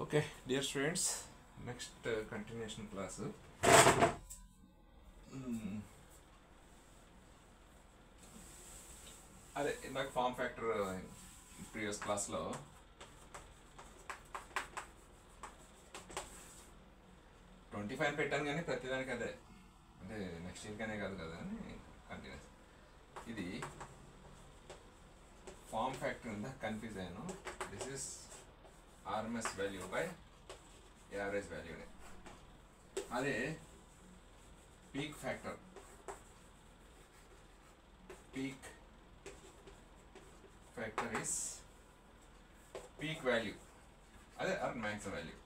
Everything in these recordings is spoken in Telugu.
Okay, dear students, next continuation class. అదే ఇందాక ఫామ్ ఫ్యాక్టర్ ప్రీవియస్ క్లాస్లో 25 పెట్టాను కానీ ప్రతిదానికి అదే అంటే నెక్స్ట్ ఇయర్గానే కాదు కదా అని కంటిన్యూస్. ఇది ఫామ్ ఫ్యాక్టర్ ఉందా కన్ఫ్యూజ్ అయ్యాను. This is RMS value by average వాల్యూని. అదే peak factor, peak factor is peak value అదే maximum value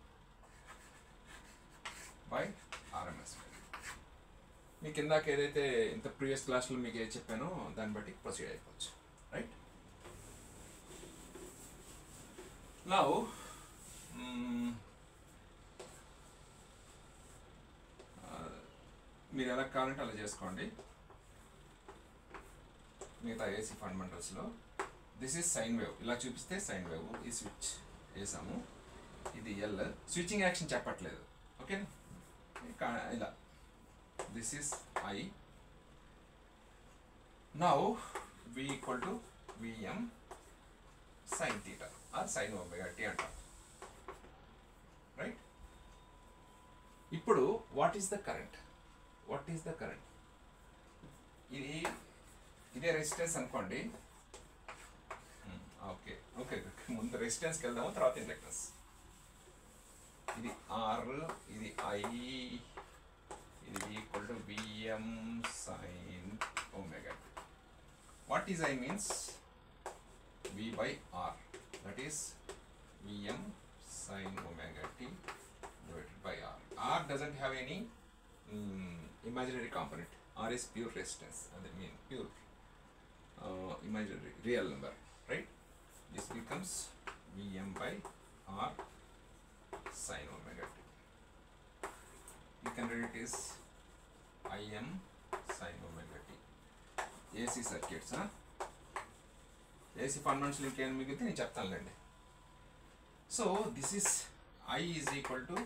by RMS value. మీకు ఇందాక ఏదైతే ఇంత ప్రీవియస్ క్లాస్లో మీకు ఏది చెప్పానో దాన్ని బట్టి ప్రొసీడ్ అయిపోవచ్చు. రైట్ నౌ మీరు ఎలా కావాలంటే అలా చేసుకోండి. మిగతా ఏసీ ఫండమెంటల్స్లో దిస్ ఈజ్ సైన్ వేవ్, ఇలా చూపిస్తే సైన్ వేవ్. ఈ స్విచ్ వేసాము, ఇది ఎల్. స్విచ్చింగ్ యాక్షన్ చెప్పట్లేదు, ఓకే. ఇలా this is I. Now V equal to VM sine theta or sine omega t అంటాం. రైట్, ఇప్పుడు what is the current? What is the current? ఇదే రెసిస్టెన్స్ అనుకోండి. ఓకే ఓకే ముందు రెసిస్టెన్స్కి వెళ్దాము, తర్వాత ఇండక్టెన్స్. ఇది R, ఇది I, ఇది equal to VM sine omega. What is I means V by R, that is VM sin omega t divided by R. R doesn't have any imaginary component. R is pure resistance, that means pure imaginary real number, right? This becomes VM by R sin omega t. You can read it as IM sin omega t. AC circuits, huh? AC fundamentals ఇంకేం మిగిలితే నేను చెప్తానులేండి. So this is I is equal to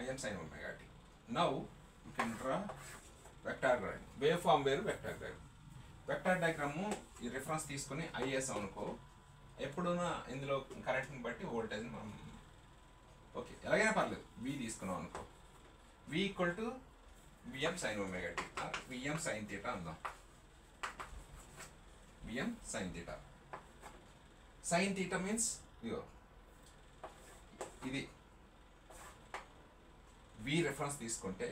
IM sin omega t. Now you can draw vector diagram. Wave form వేరు, వెక్టార్ డయాగ్రామ్. వెక్టార్ డయాగ్రాము ఈ రిఫరెన్స్ తీసుకొని IS అనుకో, ఎప్పుడున్నా ఇందులో కరెంట్ని బట్టి వోల్టేజ్ని మనం ఓకే ఎలాగైనా పర్లేదు V తీసుకున్నాం అనుకో. V equal to VM sin omega t ఆర్ VM sin theta అందాం. VM sin theta. Sin theta means ఇది V రెఫరెన్స్ తీసుకుంటే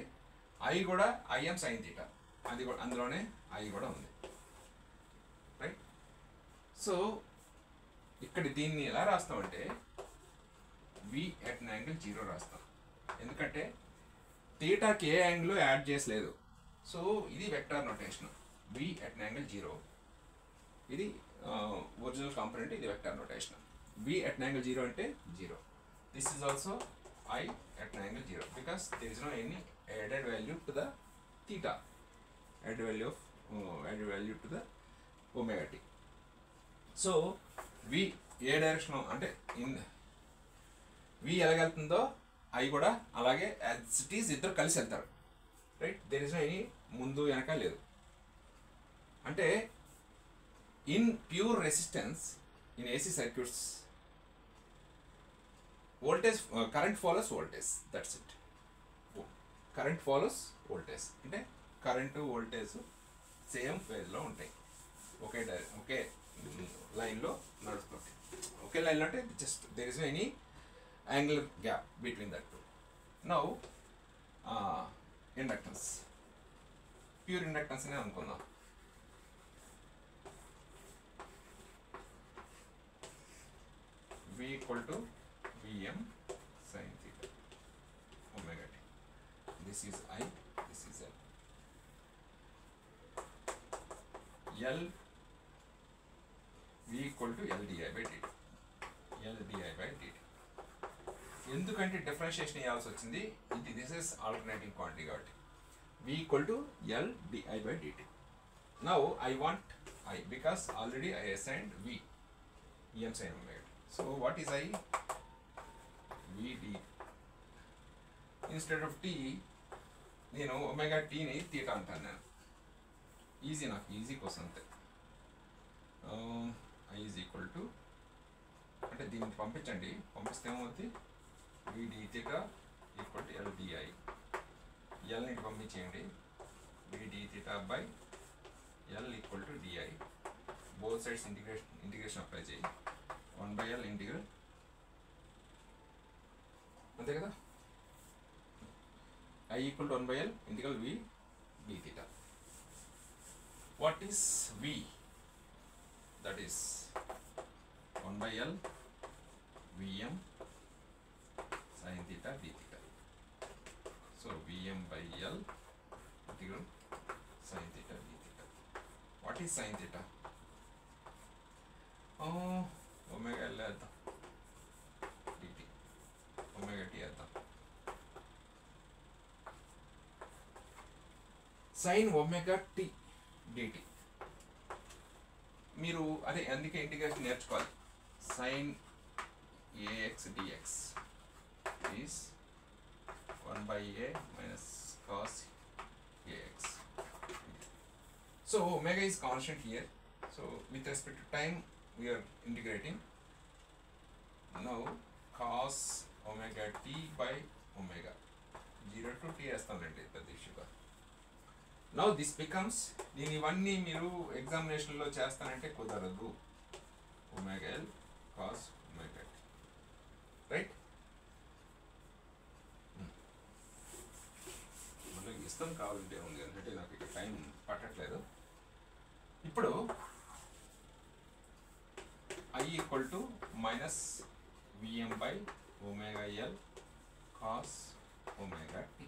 I కూడా IM sin theta, అది కూడా అందులోనే I కూడా ఉంది. రైట్, సో ఇక్కడ దీన్ని ఎలా రాస్తామంటే V at an angle 0 రాస్తాం. ఎందుకంటే థీటాకి ఏ యాంగిల్ యాడ్ చేసలేదు. సో ఇది vector notation. V at an angle 0, ఇది ఒరిజినల్ కాంపోనెంట్, ఇది vector notation. V at an angle 0 అంటే 0. This is also I at an angle 0 because there is no any added value to the theta, added value to the omega t. So V ఏ డైరెక్షన్ అంటే V ఎలాగెళ్తుందో I కూడా అలాగే యాజ్ ఇట్ ఈజ్ ఇద్దరు కలిసి వెళ్తారు. Right, there is no any ముందు వెనక లేదు. అంటే in pure resistance in AC circuits voltage current follows voltage, that's it. Current follows voltage అంటే కరెంటు వోల్టేజ్ సేమ్ ఫేజ్లో ఉంటాయి, ఒకే లైన్లో నడుస్తుంది. ఒకే లైన్లో అంటే just there is any angular gap between that two. Now inductance, pure inductance అనే అనుకుందాం. V equal to VM sin theta omega t. This is I, this is L. L V equal to L di by dt. L di by dt. ఎందుకంటే డిఫరెన్షియేషన్ చేయాల్సి వచ్చింది, ఇది దిస్ ఇస్ ఆల్టర్నేటింగ్ క్వాంటిటీ కాబట్టి. V equal to L di by dt. Now I want I because already I assigned V EM sin omega t. So what is I? vd instead of t నేను ఒమేగా టీని తీటా అంటాను నేను. ఈజీ, నాకు ఈజీ కోసం అంతే. ఐ ఈజ్ ఈక్వల్ టు అంటే దీన్ని పంపించండి, పంపిస్తే ఏమవుతుంది vd theta equal to LDI. ఎల్ని పంపించేయండి, vd theta by L equal to DI. Both sides integration apply చేయి. 1/L ఇంటిగ్రల్ అంతే కదా. I equal to 1/L integral v d theta. What is v? That is 1/L Vm sin theta d theta. So Vm by L integral sin theta d theta. What is sin theta? Omega L at dt. Omega t at sin omega t dt. మీరు అదే అందుకే ఇంటిగ్రేషన్ నేర్చుకోవాలి. sin ax dx is 1/a minus cos ax. So omega is constant here. So with respect to time we are integrating. Now cos omega t by omega 0 to t వేస్తానండి పెద్ద ఇష్యూగా. నౌ దిస్ బికమ్స్, దీని ఇవన్నీ మీరు ఎగ్జామినేషన్లో చేస్తానంటే కుదరదు. Omega L cos omega t, right? మళ్ళీ ఇష్టం కావాలంటే ఉంది, ఎందుకంటే నాకు ఇక్కడ టైం పట్టట్లేదు. ఇప్పుడు I equal to minus Vm by omega L cos omega t.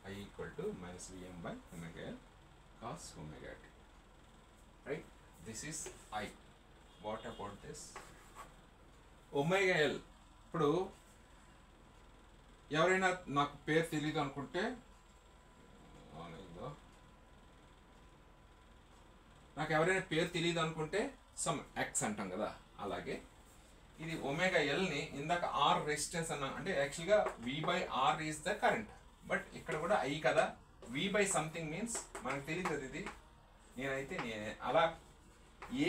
I equal to minus Vm by omega L cos omega t. Right? This is I. What about this? Omega L. ఇప్పుడు ఎవరైనా నాకు పేరు తెలియదు అనుకుంటే, నాకు ఎవరైనా పేరు తెలియదు అనుకుంటే సమ్ ఎక్స్ అంటాం కదా, అలాగే ఇది ఒమేగా ఎల్ని ఇందాక ఆర్ రెసిస్టెన్స్ అన్నా, అంటే యాక్చువల్గా V by R is the current. But ఇక్కడ కూడా ఐ కదా, V by సంథింగ్ మీన్స్ మనకు తెలియదు కదా ఇది. నేనైతే అలా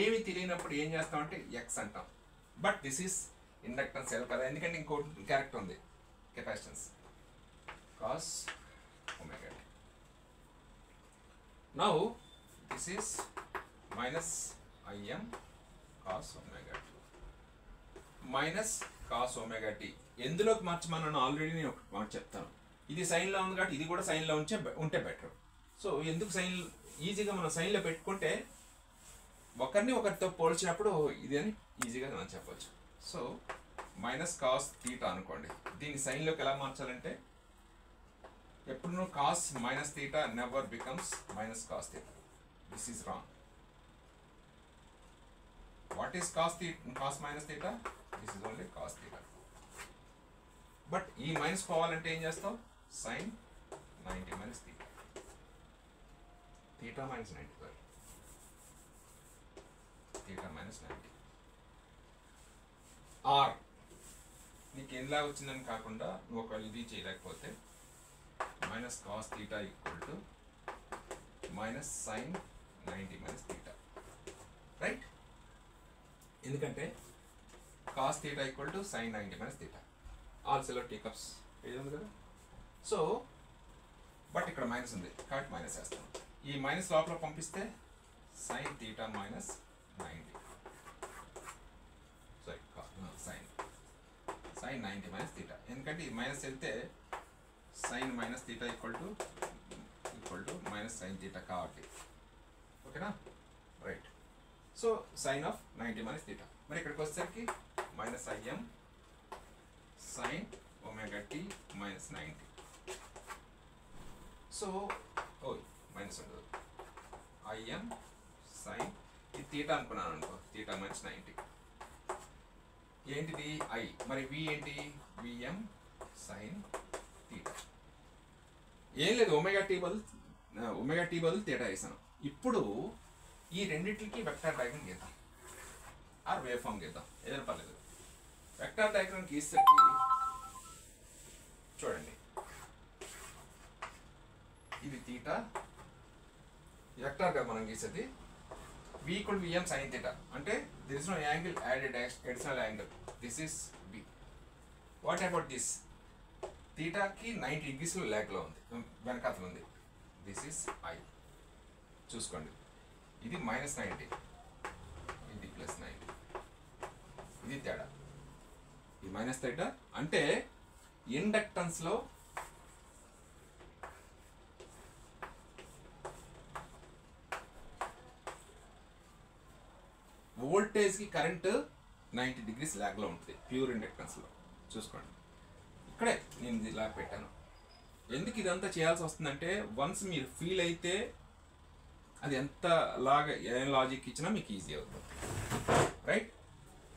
ఏమి తెలియనప్పుడు ఏం చేస్తామంటే ఎక్స్ అంటాం. But this is inductance L కదా, ఎందుకంటే ఇంకో క్యారెక్టర్ ఉంది capacitance cos omega. Now this is minus IM cos omega t minus cos omega t. ఎందులోకి మార్చమని ఆల్రెడీ నేను ఒక మాట చెప్తాను. ఇది సైన్లో ఉంది కాబట్టి ఇది కూడా సైన్లో ఉంటే బెటర్. సో ఎందుకు సైన్, ఈజీగా మనం సైన్లో పెట్టుకుంటే ఒకరిని ఒకరితో పోల్చినప్పుడు ఇది అని ఈజీగా మనం చెప్పవచ్చు. సో మైనస్ కాస్ తీటా అనుకోండి, దీన్ని సైన్లోకి ఎలా మార్చాలంటే ఎప్పుడు cos minus theta never becomes minus cos theta. This is wrong. What is cos minus theta? This is only cos theta. But ఈ మైనస్ పోవాలంటే ఏం చేస్తాం? sin 90 minus theta. Theta minus 90, sorry. Theta minus 90. R. నీకు ఎలా వచ్చిందని కాకుండా నువ్వు ఒకవేళ ఇది చేయలేకపోతే minus cos theta equal to minus sin 90 minus theta. రైట్? ఎందుకంటే cos theta equal to sin 90 minus theta. ఆల్సోలో టీ కప్స్ ఏది ఉంది కదా. సో బట్ ఇక్కడ మైనస్ ఉంది కాబట్టి మైనస్ వేస్తాం. ఈ మైనస్ లోపల పంపిస్తే sin theta minus 90, sorry sin 90 minus theta. ఎందుకంటే ఈ మైనస్ వెళ్తే sin minus theta equal to minus sin theta కాబట్టి. ఓకేనా? Right. So sin of 90 minus theta. మరి ఇక్కడికి వచ్చేసరికి minus IM sin omega t minus 90. So minus ఉండదు. IM sin ఇది తీటా అనుకున్నాను అనుకో, తీటా మైనస్ 90. ఏంటిది I, మరి V ఏంటి? Vm sin theta. ఏం లేదు, ఒమేగా టీ బదులు తీటా వేసాను. ఇప్పుడు ఈ రెండింటికి వెక్టార్ డయాగ్రామ్ గీద్దాం, ఆర్ వేవ్ ఫామ్ గీద్దాం, ఏదైనా పర్లేదు. వెక్టార్ డయాగ్రామ్ గీసేసరికి తీటా వెక్టార్ గా మనం గీసేది v equal to vm sin theta అంటే there is no angle added additional angle, this is b. What about this? theta కి 90 degrees లో ల్యాగ్ లో ఉంది, వెనకాతలు ఉంది, this is I. చూసుకోండి, ఇది -90, ఇది +90, ఇది తేడా, ఇది -θ. అంటే ఇండక్టెన్స్ లో వోల్టేజ్ కి కరెంట్ 90 degrees ల్యాగ్ లో ఉంటుంది ప్యూర్ ఇండక్టెన్స్ లో. చూసుకోండి, ఇక్కడే నేను ఇది ఇలా పెట్టాను. ఎందుకు ఇదంతా చేయాల్సి వస్తుందంటే వన్స్ మీరు ఫీల్ అయితే అది ఎంత లాగా ఏ లాజిక్ ఇచ్చినా మీకు ఈజీ అవుతుంది, రైట్?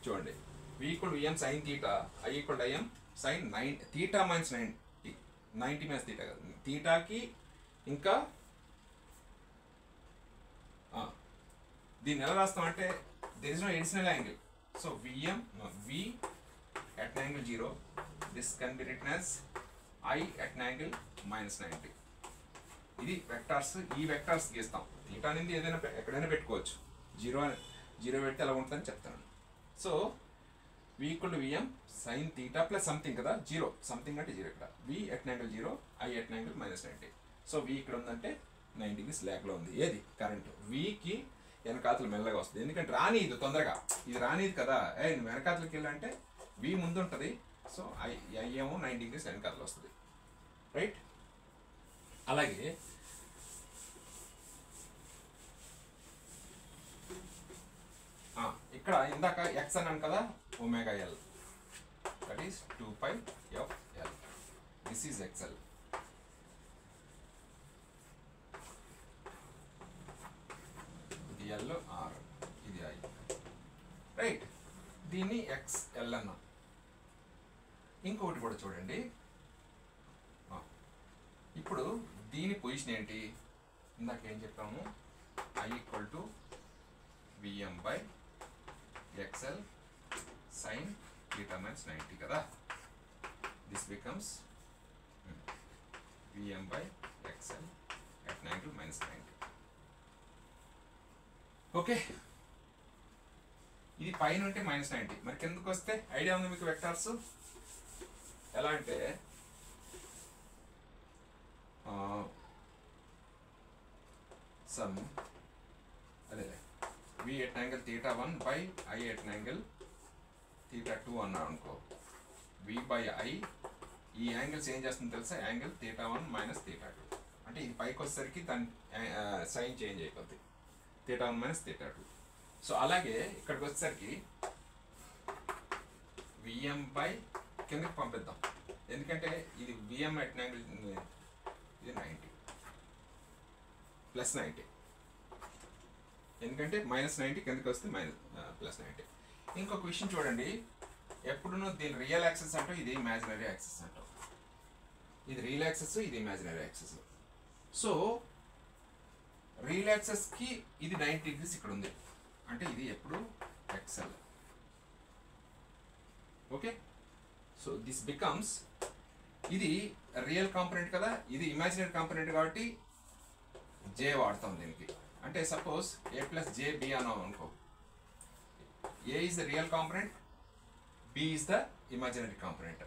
చూడండి, v equal to vm sin theta, I equal to im sin 9 theta minus 90 minus theta కదా, థీటాకి ఇంకా దీన్ని ఎలా రాస్తామంటే there is no additional angle, so vm v at an angle 0, this can be written as I at an angle -90. ఇది వెక్టార్స్, ఈ వెక్టార్స్ గీస్తాం. థీటా అనేది ఏదైనా ఎక్కడైనా పెట్టుకోవచ్చు, జీరో పెడితే ఎలా ఉంటుందని చెప్తాను. So v equal to vm sin theta plus something కదా, 0 సంథింగ్ అంటే 0, ఇక్కడ v at an angle 0, I at an angle -90. So v ఇక్కడ ఉందంటే 90 degrees ల్యాగ్ లో ఉంది. ఏది కరెంట్ v కి వెనకాతలు మెల్లగా వస్తుంది, ఎందుకంటే రానిది తొందరగా, ఇది రానిది కదా, నువ్వు వెనకాతలకి వెళ్ళంటే v ముందు ఉంటుంది, సో I ఏమో 90 degrees వెనకాతలు వస్తుంది, రైట్? అలాగే ఇక్కడ ఇందాక x అన్నాను కదా, omega L, that is 2πfl, this is xl. ఇది L, R, ఇది I, రైట్? దీన్ని XL అన్నా. ఇంకొకటి కూడా చూడండి, ఇప్పుడు దీని పొజిషన్ ఏంటి? ఇందాక ఏం చెప్పాము, I equal to vm by xl sin theta minus 90 కదా, this becomes vm by xl at 90 minus 90. Okay, ఇది పైన ఉంటే -90, మరి కిందకు వస్తే ఐడియా ఉంది మీకు వెక్టార్స్ ఎలా అంటే సమ్ అదే v at angle θ1 by I at angle θ2 అన్నాడు అనుకో, v by I ఈ యాంగిల్స్ ఏం చేస్తుంది తెలుసా, యాంగిల్ θ1 మైనస్ θ2, అంటే ఇది పైకి వచ్చేసరికి దాని సైన్ చేంజ్ అయిపోద్ది, θ1 మైనస్ θ2. సో అలాగే ఇక్కడికి వచ్చేసరికి vm బై కిందకి పంపిద్దాం, ఎందుకంటే ఇది vm at యాంగిల్ ఇది 90 +90, ఎందుకంటే -90 కిందకి వస్తే +90. ఇంకొక విషయం చూడండి, ఎప్పుడునూ దీని రియల్ యాక్సెస్ అంటావు, ఇది ఇమాజినరీ యాక్సెస్ అంటావు, ఇది రియల్ యాక్సెస్, ఇది ఇమాజినరీ యాక్సెస్. సో రియల్ యాక్సెస్కి ఇది 90 degrees ఇక్కడ ఉంది, అంటే ఇది ఎప్పుడు XL. Okay, so this becomes, ఇది రియల్ కాంపోనెంట్ కదా, ఇది ఇమాజినరీ కాంపోనెంట్ కాబట్టి J వాడతాం దీనికి. అంటే సపోజ్ a plus jb అన్నాం అనుకో, a is the real component, b is the imaginary component.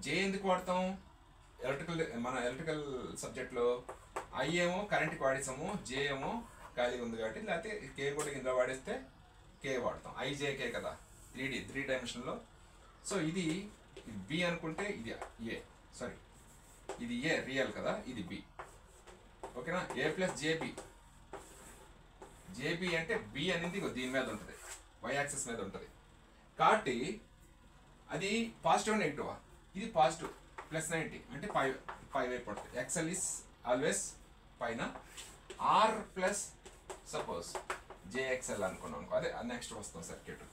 j ఎందుకు వాడతాం, మన ఎలక్ట్రికల్ సబ్జెక్ట్లో I ఏమో కరెంట్కి వాడేసాము, j ఏమో ఖాళీ ఉంది కాబట్టి, లేకపోతే k కూడా కింద వాడేస్తే k వాడతాం, IJK కదా, 3 డైమెన్షన్లో. సో ఇది b అనుకుంటే ఇది a, సారీ ఇది a రియల్ కదా, ఇది b, ఓకేనా? a plus jb, jb అంటే b అనేది దీని మీద ఉంటుంది, y యాక్సిస్ మీద ఉంటుంది కాబట్టి అది పాజిటివ్ నెగిటివా, ఇది పాజిటివ్ +90 అంటే పై వైపు ఉంటుంది. XL ఇస్ ఆల్వేస్ పైన, R ప్లస్ సపోజ్ JXL అనుకున్నాం అనుకో, అదే నెక్స్ట్ వస్తాం సర్క్యూట్.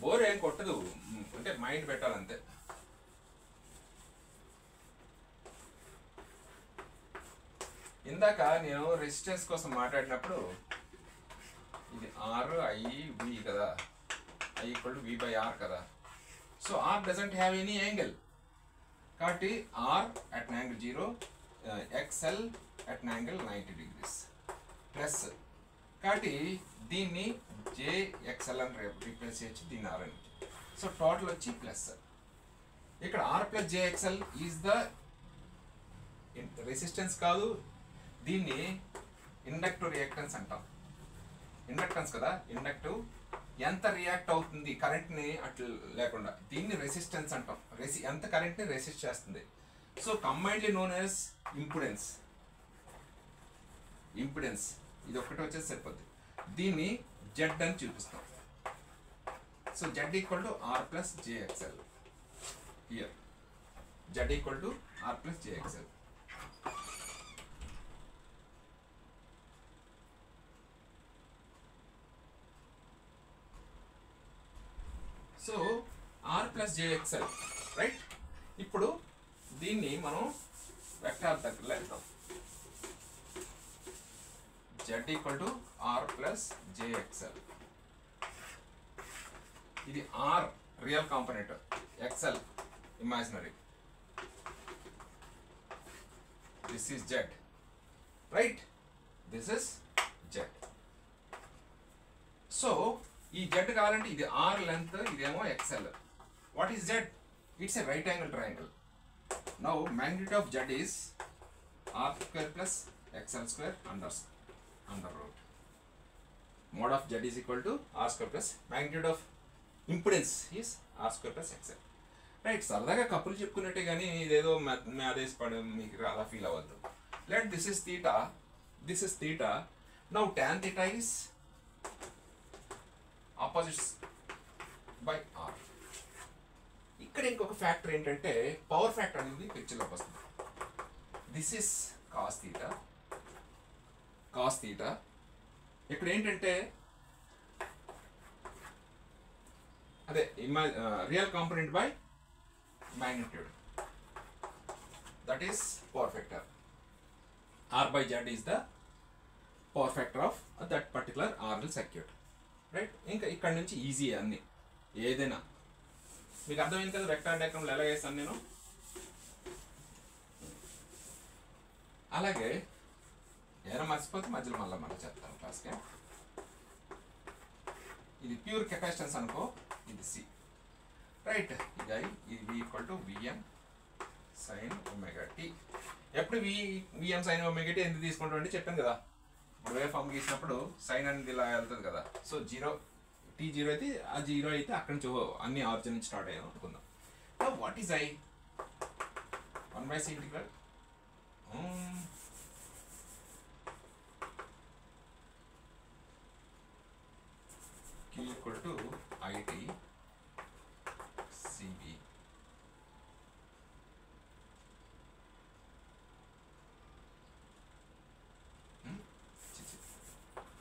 బోర్ ఏం కొట్టదు, అంటే మైండ్ పెట్టాలంతే. ఇందాక నేను రెసిస్టెన్స్ కోసం మాట్లాడినప్పుడు ఇది R I V కదా, I equal to V by R కదా. So R doesn't have any angle కాబట్టి R at an angle 0, XL at an angle 90 degrees plus కాబట్టి దీన్ని JXL అని రీప్లేస్ చేయొచ్చు, దీన్ని R అని. సో టోటల్ వచ్చి ప్లస్. ఇక్కడ R plus JXL is the resistance కాదు, దీన్ని ఇండక్టివ్ రియాక్టెన్స్ అంటాం. ఇండక్టెన్స్ కదా, ఇండక్టివ్ ఎంత రియాక్ట్ అవుతుంది కరెంట్ని అట్లా లేకుండా, దీన్ని రెసిస్టెన్స్ అంటాం. ఎంత కరెంట్ని రెసిస్ట్ చేస్తుంది. So combinedly known as impedance. Impedance ఇది ఒక్కటి వచ్చేసి సరిపోద్ది. దీన్ని జెడ్ అని చూపిస్తాం. So Z equal to R plus JXL. Here Z equal to R plus JXL. So R plus JXL right. ఇప్పుడు దీన్ని మనం వెక్టార్ దగ్గర వెళ్తాం. Z equal to R plus JXL. ఇది R real component, XL imaginary. This is Z right, this is Z. So ఈ Z కావాలంటే ఇది R లెంత్, ఇదేమో XL. What is Z? It's a right angle triangle. Now magnitude of Z is R square plus XL square under root. Mod of Z is equal to R square plus magnitude of impedance is R square plus XL. Right, సరదాగా కప్పులు చెప్పుకున్నట్టే కానీ ఇదేదో మ్యాథ్స్ పడ మీకు అలా ఫీల్ అవ్వద్దు. Let this is theta, this is theta. Now tan theta is opposites by R. ఇక్కడ ఇంకొక ఫ్యాక్టర్ ఏంటంటే పవర్ ఫ్యాక్టర్ అనేది పిక్చర్లోకి వస్తుంది. This is cos theta, cos theta. ఇక్కడ ఏంటంటే అదే real component by magnitude, that is power factor. R by Z is the power factor of that particular RL circuit right. ఇంకా ఇక్కడ నుంచి ఈజీ అన్ని ఏదైనా మీకు అర్థమైంది కదా. వెక్టార్ డయాగ్రామ్లో ఎలా వేస్తాను నేను. అలాగే ఏదైనా మర్చిపోతే మధ్యలో మళ్ళీ చెప్తాను క్లాస్కి. ఇది ప్యూర్ కెపాసిటెన్స్ అనుకో, ఇది C రైట్. ఇది I, ఇది V equal to Vm sine omega t. ఎప్పుడు Vm సైన్ ఒమేగా టీ ఎందుకు తీసుకుంటాం అంటే చెప్పాను కదా, ఇప్పుడు వేవ్ ఫామ్ గీసినప్పుడు సైన్ అనేది ఇలా వెళ్తుంది కదా. సో T0 అయితే ఆ 0 అయితే అక్కడి నుంచి అన్ని ఆరిజిన్ నుంచి స్టార్ట్ అయ్యాను అనుకుందాం. What is I? 1/c integral Q equal to IT CB.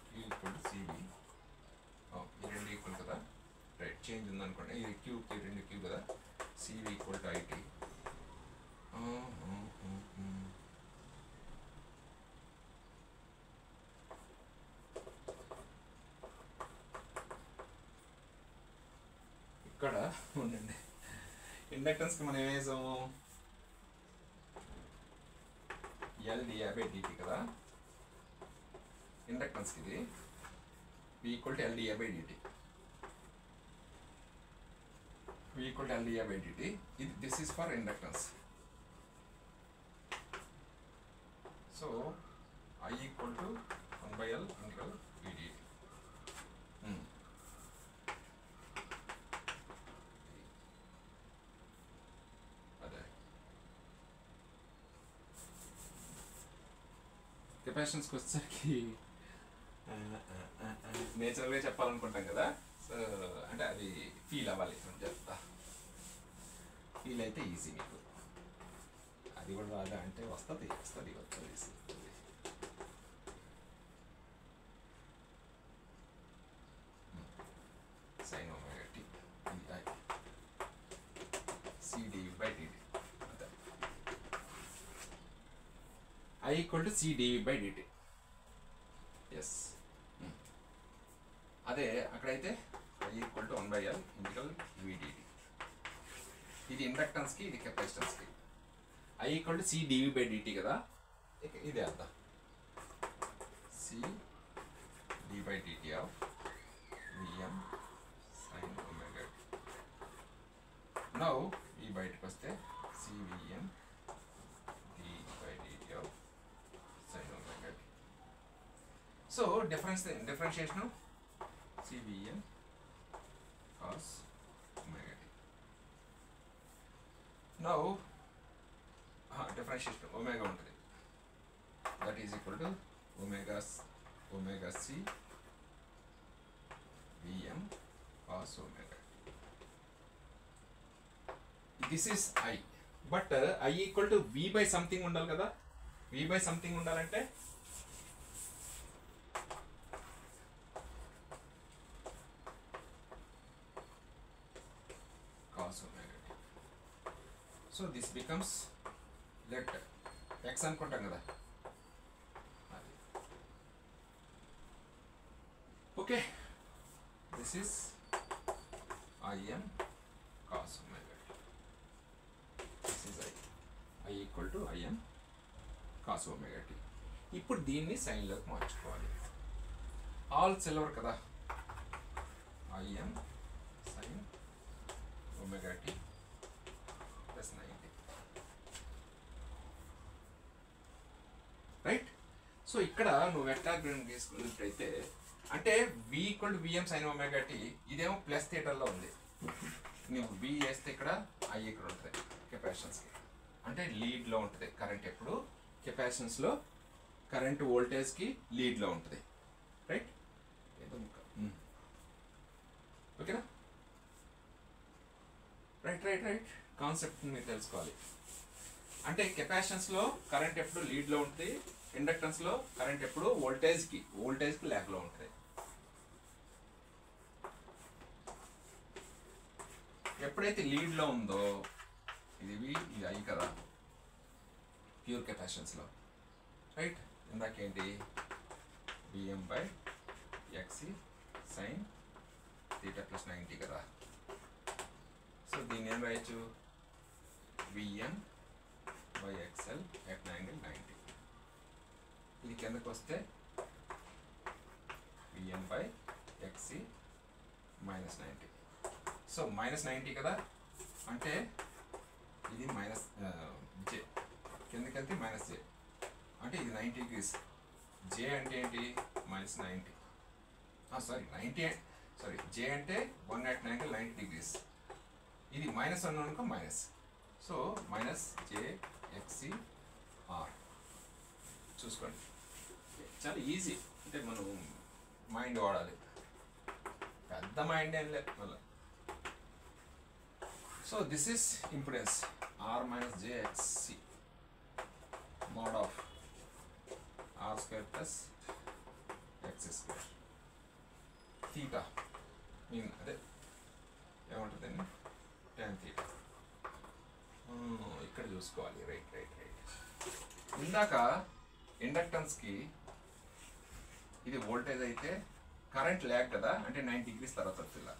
Q equal to CB. ఈ రెండు ఈక్వల్ కదా, రైట్. చేంజ్ ఉందనుకోండి, ఇది Q రెండు Q కదా. CB equal to IT. ఇక్కడ ఉండండి, ఇండక్టెన్స్కి మనం ఏమేసాము, LdI/dt కదా. ఇండక్టెన్స్కి ఇది V equal to LdI/dt. V equal to LdI/dt. ఇది this is for inductance. So I equal to 1/L integral VdT. అదే కెపాసిటెన్స్కి వచ్చేసరికి నేచురల్గా చెప్పాలనుకుంటాం కదా. సో అంటే అది ఫీల్ అవ్వాలి అని చెప్తా. ఫీల్ అయితే ఈజీ మీకు. అది కూడా రాదా అంటే వస్తుంది. Sine omega t I CdV/dt. అంతే. I equal to CdV/dt. Yes. అదే అక్కడైతే I equal to 1/L integral VdT. ఇది ఇండక్టెన్స్కి, ఇది కెపాసిటెన్స్కి. I ఈక్వల్ టు CdV/dt కదా. ఇదే అర్థం C d/dt of Vm sin omega t. Now ఈ బయటకు వస్తే CVm d/dt ఆఫ్ sin omega t. So differentiation CVm cos omega t. Now differentiation omega ఉంటుంది, that is equal to omega c Vm cos omega. This is I, but I equal to V by something ఉండాలి కదా. V by something ఉండాలంటే cos omega t. So this becomes let x అనుకుంటాం కదా. Okay, this is Im cos omega t. This is I equal to Im cos omega t. ఇప్పుడు దీన్ని సైన్లోకి మార్చుకోవాలి. ఆల్ సిల్వర్ కదా, Im sin omega t plus 90, right. So ఇక్కడ నువ్వు వెక్టార్ తీసుకున్నట్లయితే అంటే v equal to Vm sin omega t, ఇదేమో ప్లస్ థీటర్లో ఉంది. నువ్వు v వేస్తే ఇక్కడ I ఇక్కడ ఉంటుంది కెపాసిటెన్స్కి, అంటే లీడ్లో ఉంటుంది కరెంట్. ఎప్పుడు కెపాసిటెన్స్లో కరెంట్ వోల్టేజ్కి లీడ్లో ఉంటుంది, రైట్. ఓకేనా, రైట్. కాన్సెప్ట్ మీరు తెలుసుకోవాలి. అంటే కెపాసిటెన్స్లో కరెంట్ ఎప్పుడు లీడ్లో ఉంటుంది, ఇండక్టెన్స్లో కరెంట్ ఎప్పుడు వోల్టేజ్కి ల్యాగ్లో ఉంటుంది. ఎప్పుడైతే లీడ్లో ఉందో ఇది V, ఇది I కదా ప్యూర్ కెపాసిటెన్స్లో, రైట్. ఇందాకేంటి Vm/Xc sin theta plus 90 కదా. సో దీన్ని ఏం రాయొచ్చు, Vm/XL at యాంగిల్ 90. ఇది కిందకు వస్తే Vm/Xc minus 90. సో మైనస్ 90 కదా, అంటే ఇది మైనస్ జే, కిందకి వెళ్తే మైనస్ జే, అంటే ఇది 90 degrees. జే అంటే ఏంటి, మైనస్ 90, జే అంటే 1 at యాంగిల్ 90 degrees. ఇది మైనస్ 1 అనుకో మైనస్, సో మైనస్ JXCR. చూసుకోండి, చాలా ఈజీ. అంటే మనం మైండ్ వాడాలి, పెద్ద మైండ్ ఏం లేదు మళ్ళీ. So this is impedance R minus JXC mod of R square plus X square theta mean అదే ఏమంటుందండి tan theta. ఇక్కడ చూసుకోవాలి, రైట్. ఇందాక ఇండక్టెన్స్కి ఇది వోల్టేజ్ అయితే కరెంట్ ల్యాగ్ కదా, అంటే 90 degrees తర్వాత వస్తుంది,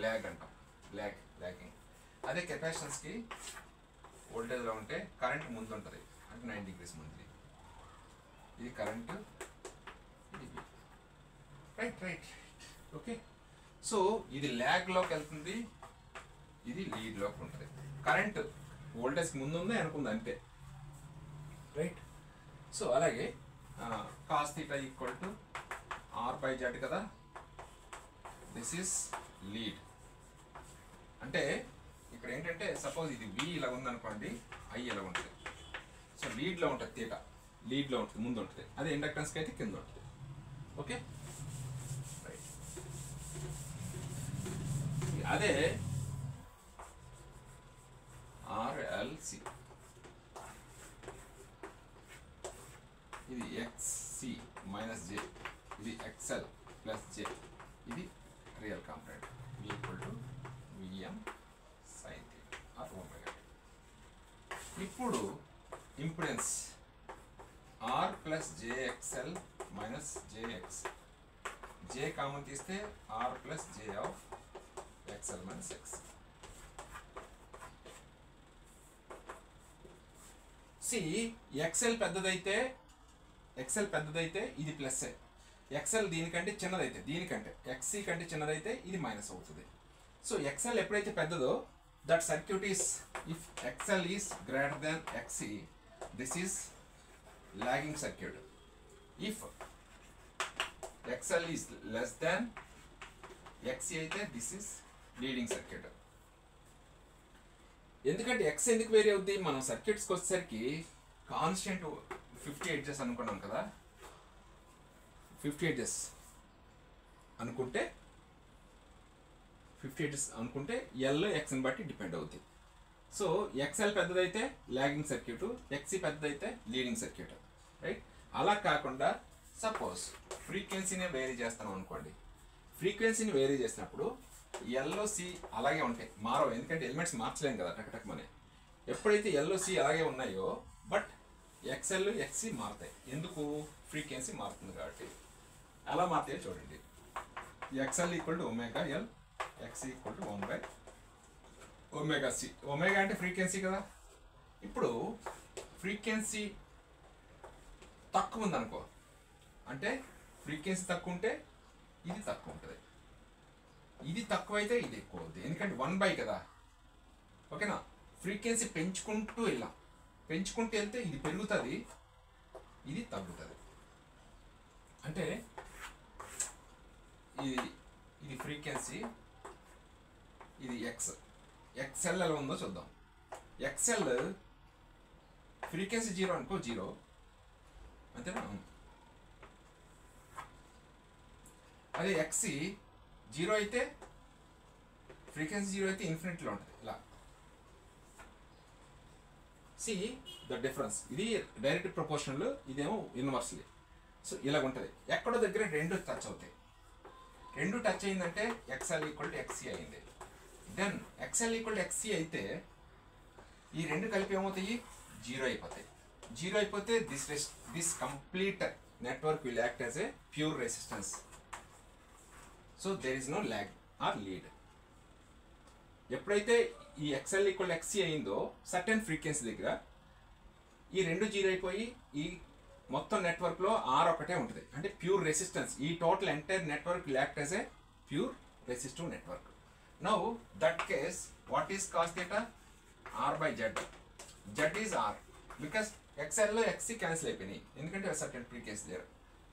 ల్యాగ్ అంటాం, ల్యాగింగ్. అదే కెపాసిటెన్స్కి వోల్టేజ్లో ఉంటే కరెంట్ ముందు ఉంటుంది, అంటే 90 degrees ముందు. ఇది కరెంటు, ఇది రైట్. ఓకే, సో ఇది ల్యాగ్లోకి వెళ్తుంది, ఇది లీడ్లోకి ఉంటుంది. కరెంట్ వోల్టేజ్కి ముందు ఉందే అనుకుంది అంతే, రైట్. సో అలాగే cos theta equal to R/Z కదా. This is lead. అంటే ఇక్కడ ఏంటంటే సపోజ్ ఇది V ఇలా ఉందనుకోండి, I ఇలా ఉంటుంది. సో లీడ్లో ఉంటుంది, థీటా లీడ్లో ఉంటుంది, ముందు ఉంటుంది. అదే ఇండక్టెన్స్కి అయితే కింద ఉంటుంది. Okay, right. అదే RLC, ఇది XC మైనస్ J, ఇది XL ప్లస్ J, ఇది real component. V equal to Vm sin theta or omega t. ఇప్పుడు impedance R plus JXL minus JX, J common తీస్తే R plus J of XL minus X. C C XL పెద్దదైతే ఇది ప్లస్, ఎక్సెల్ దీనికంటే చిన్నదైతే దీనికంటే ఎక్సీ కంటే చిన్నదైతే ఇది మైనస్ అవుతుంది. సో ఎక్సెల్ ఎప్పుడైతే పెద్దదో that circuit is if XL is greater than XC this is lagging circuit. If XL is less than XC అయితే దిస్ ఈస్ లీడింగ్ సర్క్యూట్. ఎందుకంటే ఎక్స్ ఎందుకు వేరే అవుద్ది, మనం సర్క్యూట్స్కి వచ్చేసరికి కాన్స్టెంట్ 50 ఎడ్జెస్ అనుకున్నాం కదా, 50 ఎడ్జెస్ అనుకుంటే ఎల్ ఎక్స్ని బట్టి డిపెండ్ అవుతుంది. సో ఎక్స్ఎల్ పెద్దదైతే లాగింగ్ సర్క్యూట్, ఎక్సీ పెద్దదైతే లీడింగ్ సర్క్యూట్, రైట్. అలా కాకుండా సపోజ్ ఫ్రీక్వెన్సీనే వేరీ చేస్తాం అనుకోండి, ఫ్రీక్వెన్సీని వేరీ చేసినప్పుడు ఎల్లో సి అలాగే ఉంటాయి, మారవు. ఎందుకంటే ఎలిమెంట్స్ మార్చలేం కదా టక్మనే. ఎప్పుడైతే ఎల్లో సి అలాగే ఉన్నాయో బట్ ఎక్స్ఎల్ ఎక్సీ మారుతాయి. ఎందుకు, ఫ్రీక్వెన్సీ మారుతుంది కాబట్టి. ఎలా మారుతాయో చూడండి. XL equal to omega L, XC equal to 1/ωc. Omega అంటే ఫ్రీక్వెన్సీ కదా. ఇప్పుడు ఫ్రీక్వెన్సీ తక్కువ ఉందనుకో, అంటే ఫ్రీక్వెన్సీ తక్కువ ఉంటే ఇది తక్కువ ఉంటుంది, ఇది తక్కువ అయితే ఇది ఎక్కువ అవుతుంది. ఎందుకంటే 1/, కదా, ఓకేనా. ఫ్రీక్వెన్సీ పెంచుకుంటూ వెళ్తే ఇది పెరుగుతుంది, ఇది తగ్గుతుంది. అంటే ఇది ఫ్రీక్వెన్సీ, ఇది ఎక్స్ఎల్ ఎలా ఉందో చూద్దాం. ఎక్స్ఎల్ ఫ్రీక్వెన్సీ 0 అనుకో, 0 అంతేనా. అదే ఎక్సీ 0 అయితే, ఫ్రీక్వెన్సీ 0 అయితే ఇన్ఫినిటీలో ఉంటుంది. ఇలా సి ద డిఫరెన్స్. ఇది డైరెక్ట్ ప్రపోర్షనల్, ఇదేమో ఇన్వర్స్లీ. సో ఇలాగ ఉంటుంది. ఎక్కడో దగ్గర రెండు టచ్ అవుతాయి. రెండు టచ్ అయిందంటే ఎక్స్ఎల్ ఈక్వల్ టు ఎక్సీ అయింది. Then XL equal to XC అయితే ఈ రెండు కలిపి ఏమవుతాయి, 0 అయిపోతాయి. 0 అయిపోతే this complete network will act as a pure resistance. So there is no lag or lead. ఎప్పుడైతే ఈ ఎక్స్ఎల్ ఈక్వల్ ఎక్సీ అయిందో సర్టెన్ ఫ్రీక్వెన్సీ దగ్గర ఈ రెండు 0 అయిపోయి ఈ మొత్తం నెట్వర్క్లో ఆర్ ఒకటే ఉంటుంది, అంటే ప్యూర్ రెసిస్టెన్స్. ఈ total entire network will act as a pure resistive network. Now that case what is cos theta, R/Z. Z is R because ఎక్స్ఎల్లో ఎక్సీ క్యాన్సిల్ అయిపోయినాయి, ఎందుకంటే సర్టెన్ ఫ్రీక్వెన్సీ దగ్గర.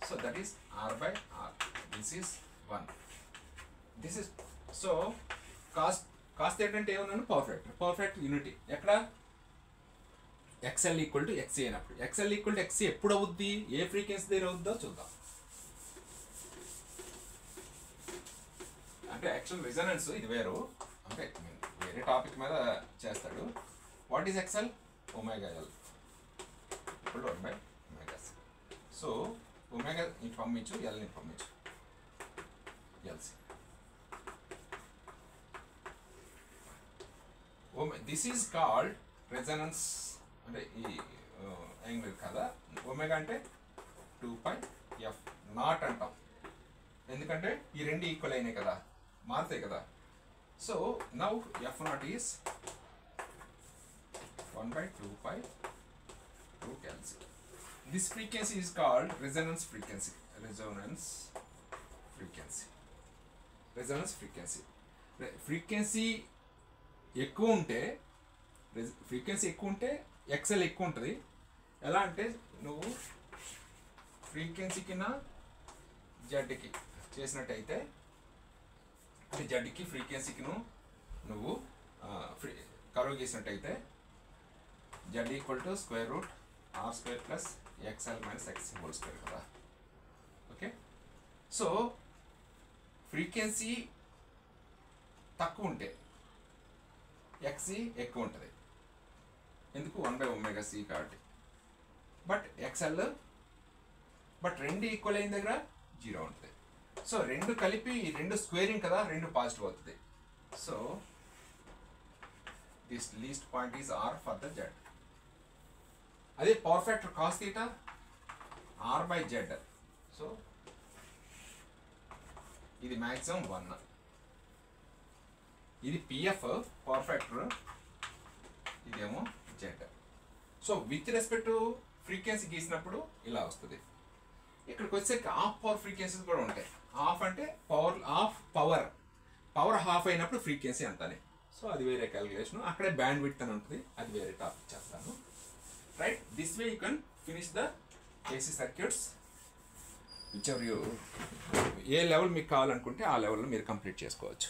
So that is R/R. This is 1. This is so cos theta అంటే ఏమన్నాను, పర్ఫెక్ట్ యూనిటీ. ఎక్కడ, ఎక్స్ఎల్ ఈక్వల్ టు ఎక్సీ అయినప్పుడు. ఎక్స్ఎల్ ఈక్వల్ టు ఎక్సీ ఎప్పుడు అవుద్ది, ఏ ఫ్రీక్వెన్సీ దగ్గర అవుద్దో చూద్దాం. అంటే యాక్చువల్ రిజనెన్స్ ఇది వేరు, అంటే వేరే టాపిక్ మీద చేస్తాడు. What is XL, omega L equal to 1/ωc. So omega ని పంపించు, ఎల్ని పంపించు, LC. This is called resonance. అంటే ఈ యాంగిల్ కదా, ఒమేగా అంటే 2πf నాట్ అంటాం, ఎందుకంటే ఈ రెండు ఈక్వల్ అయినాయి కదా, మారుతాయి కదా. So now f0 is 1/2π2kLC. This frequency is called resonance frequency. Frequency ఎక్కువ ఉంటే ఎక్స్ఎల్ ఎక్కువ ఉంటుంది. ఎలా అంటే నువ్వు ఫ్రీక్వెన్సీకి జడ్కి చేసినట్టయితే, అంటే జడ్కి ఫ్రీక్వెన్సీకి నువ్వు కర్వ్ గీసినట్టయితే Z equal to √R² + XL - XC² కదా. ఓకే, సో ఫ్రీక్వెన్సీ తక్కువ ఉంటే ఎక్సీ ఎక్కువ ఉంటుంది, ఎందుకు 1/ωc కాబట్టి. బట్ ఎక్స్ఎల్ రెండు ఈక్వల్ అయిన దగ్గర 0 ఉంటుంది. సో రెండు కలిపి రెండు స్క్వేరింగ్ కదా, రెండు పాజిటివ్ అవుతుంది. So this least point is R for the Z. అదే power factor cos theta R/Z. So ఇది మ్యాక్సిమం 1. ఇది పిఎఫ్ పవర్ ఫ్యాక్టర్, ఇదేమో Z. So with respect to frequency గీసినప్పుడు ఇలా వస్తుంది. ఇక్కడికి వచ్చేసరికి హాఫ్ పవర్ ఫ్రీక్వెన్సీస్ కూడా ఉంటాయి. హాఫ్ అంటే పవర్ హాఫ్ అయినప్పుడు ఫ్రీక్వెన్సీ అంతానే. సో అది వేరే క్యాలిక్యులేషన్. అక్కడే బ్యాండ్ విడ్త్ అని ఉంటుంది, అది వేరే టాపిక్ చేస్తాను. Right, this way you can finish the AC circuits which ever you A level మీకు కావాలనుకుంటే ఆ లెవెల్లో మీరు కంప్లీట్ చేసుకోవచ్చు.